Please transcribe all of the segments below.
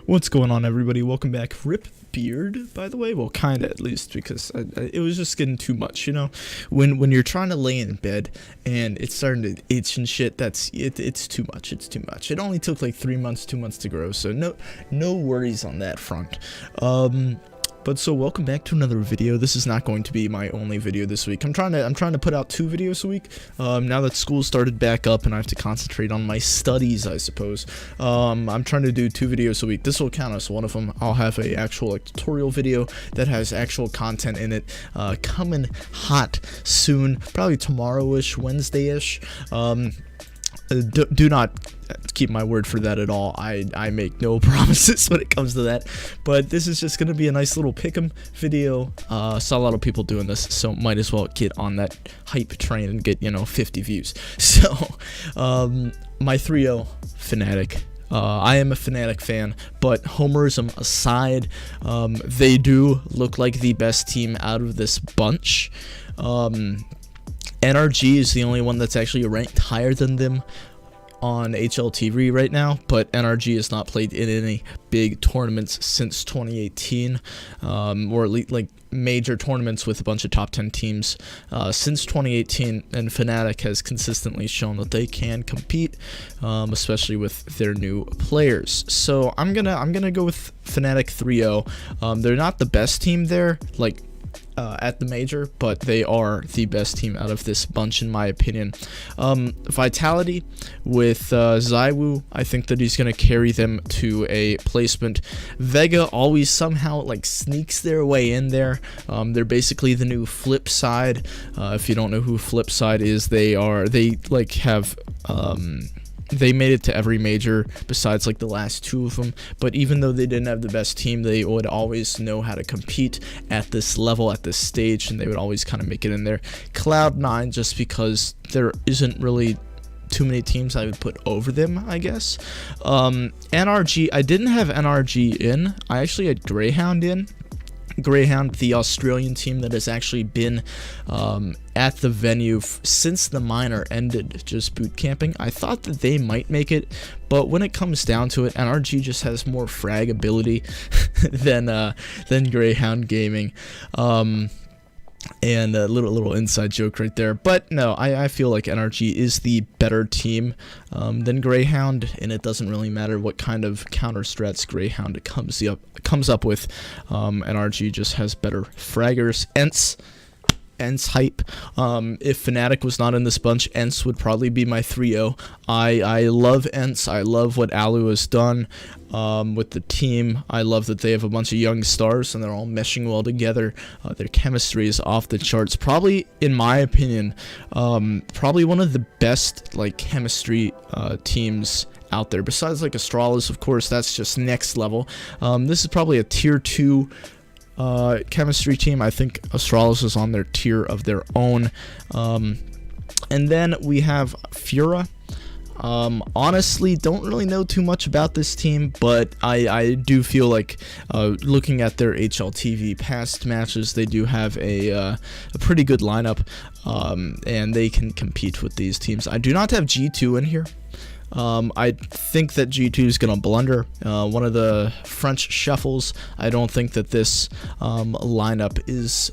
What's going on, everybody? Welcome back. Rip beard, by the way. Well, kinda, at least, because it was just getting too much, you know? When you're trying to lay in bed and it's starting to itch and shit, it's too much. It's too much. It only took like 3 months, 2 months to grow, so no worries on that front. But so welcome back to another video. This is not going to be my only video this week. I'm trying to put out 2 videos a week. Now that school started back up and I have to concentrate on my studies, I suppose. I'm trying to do 2 videos a week. This will count as one of them. I'll have a actual tutorial video that has actual content in it, coming hot soon, probably tomorrow-ish, Wednesday-ish. Do not keep my word for that at all. I make no promises when it comes to that, but this is just gonna be a nice little pick-em video. Saw a lot of people doing this, so might as well get on that hype train and get 50 views. So my 3-0 Fnatic. I am a Fnatic fan, but homerism aside, they do look like the best team out of this bunch. NRG is the only one that's actually ranked higher than them on HLTV right now, but NRG has not played in any big tournaments since 2018, or at least like major tournaments with a bunch of top 10 teams since 2018, and Fnatic has consistently shown that they can compete, especially with their new players. So I'm gonna go with Fnatic 3-0. They're not the best team there, like at the major, but they are the best team out of this bunch in my opinion. Vitality with Zywoo, I think that he's going to carry them to a placement. Vega always somehow like sneaks their way in there. They're basically the new Flip Side. If you don't know who Flip Side is, they have they made it to every major besides like the last 2 of them, but even though they didn't have the best team, they would always know how to compete at this level, at this stage, and they would always kind of make it in there. Cloud9, just because there isn't really too many teams I would put over them, I guess. NRG, I didn't have NRG in. I actually had Greyhound in. Greyhound, the Australian team that has actually been at the venue since the minor ended, just boot camping. I thought that they might make it, but when it comes down to it, NRG just has more frag ability than Greyhound Gaming. And a little inside joke right there, but no, I feel like NRG is the better team than Greyhound, and it doesn't really matter what kind of counter strats Greyhound comes up with. NRG just has better fraggers. ENCE hype. If Fnatic was not in this bunch, ENCE would probably be my 3-0. I love ENCE. I love what Alu has done with the team. I love that they have a bunch of young stars and they're all meshing well together. Their chemistry is off the charts. Probably, in my opinion, probably one of the best like chemistry teams out there. Besides like Astralis, of course, that's just next level. This is probably a tier 2 chemistry team. I think Astralis is on their tier of their own. And then we have Fura. Honestly, don't really know too much about this team, but I do feel like looking at their HLTV past matches, they do have a pretty good lineup, and they can compete with these teams. I do not have G2 in here. I think that G2 is going to blunder one of the French shuffles. I don't think that this lineup is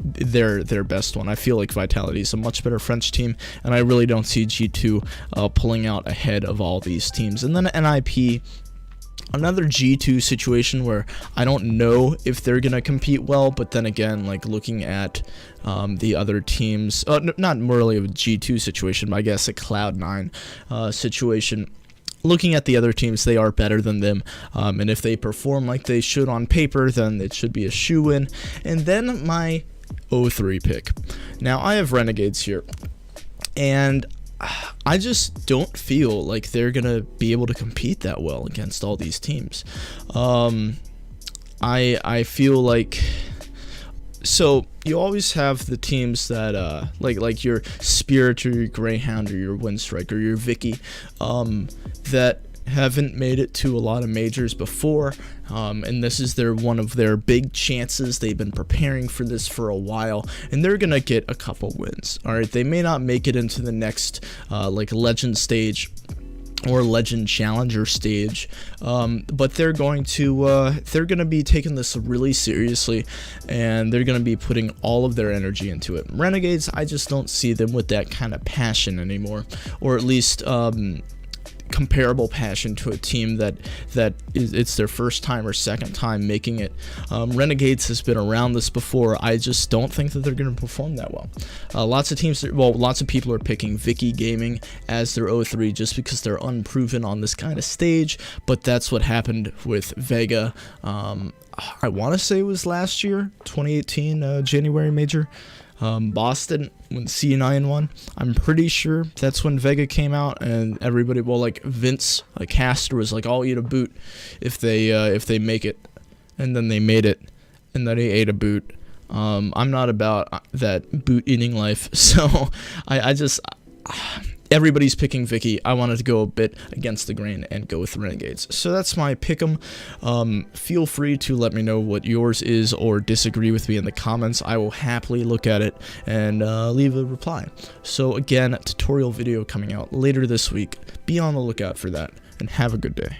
their best one. I feel like Vitality is a much better French team, and I really don't see G2 pulling out ahead of all these teams. And then NIP, another G2 situation where I don't know if they're going to compete well, but then again, like looking at the other teams, not really a G2 situation, but I guess a Cloud9 situation. Looking at the other teams, they are better than them, and if they perform like they should on paper, then it should be a shoo-in. And then my 0-3 pick. Now, I have Renegades here, and I just don't feel like they're gonna be able to compete that well against all these teams. I feel like, so you always have the teams that like your Spirit or your Greyhound or your Windstrike or your Vicky that haven't made it to a lot of majors before, and this is one of their big chances. They've been preparing for this for a while, and they're gonna get a couple wins. All right, they may not make it into the next like legend stage or Legend Challenger stage, but they're going to be taking this really seriously, and they're going to be putting all of their energy into it. Renegades, I just don't see them with that kind of passion anymore, or at least comparable passion to a team that it's their first time or second time making it. Renegades has been around this before. I just don't think that they're going to perform that well. Lots of people are picking Vicky Gaming as their 0-3 just because they're unproven on this kind of stage, but that's what happened with Vega. I want to say it was last year, 2018 January Major. Boston, when C9 won, I'm pretty sure that's when Vega came out, and everybody, well, like Vince, like Caster was like, I'll eat a boot if they make it, and then they made it, and then he ate a boot. I'm not about that boot eating life, so I just everybody's picking Vicky. I wanted to go a bit against the grain and go with Renegades. So that's my pick'em. Feel free to let me know what yours is or disagree with me in the comments. I will happily look at it and leave a reply. So again, a tutorial video coming out later this week. Be on the lookout for that, and have a good day.